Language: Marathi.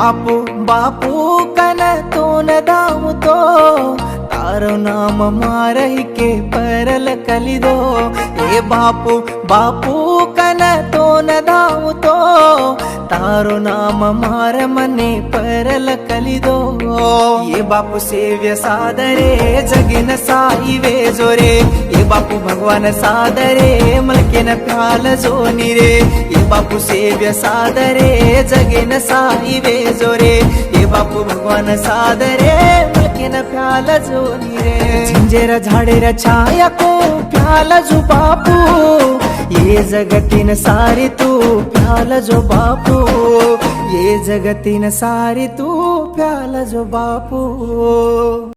बापू बापू कन तो न दावतो तारो नाम मारही के परल कलिदो। ए बापू बापू कन तो न दावतो तारो नाम मार मने परल कलिदो। ये बापू सेव्य सादरे जगिन साई वे जोरे। ये बापू भगवान सादरे मलकेन प्याल जोनी रे। ये बापू सेव्य सादरे जगिन साई वे जोरे। ये बापू भगवान सादरे मलकेन प्याल जोनी रे। झिंजेर झाडेर छाया को प्याल जो बापू। ये जगतीन सारी तू प्याल जो बापू। ये जगतीन सारी तू प्याल जो बापू।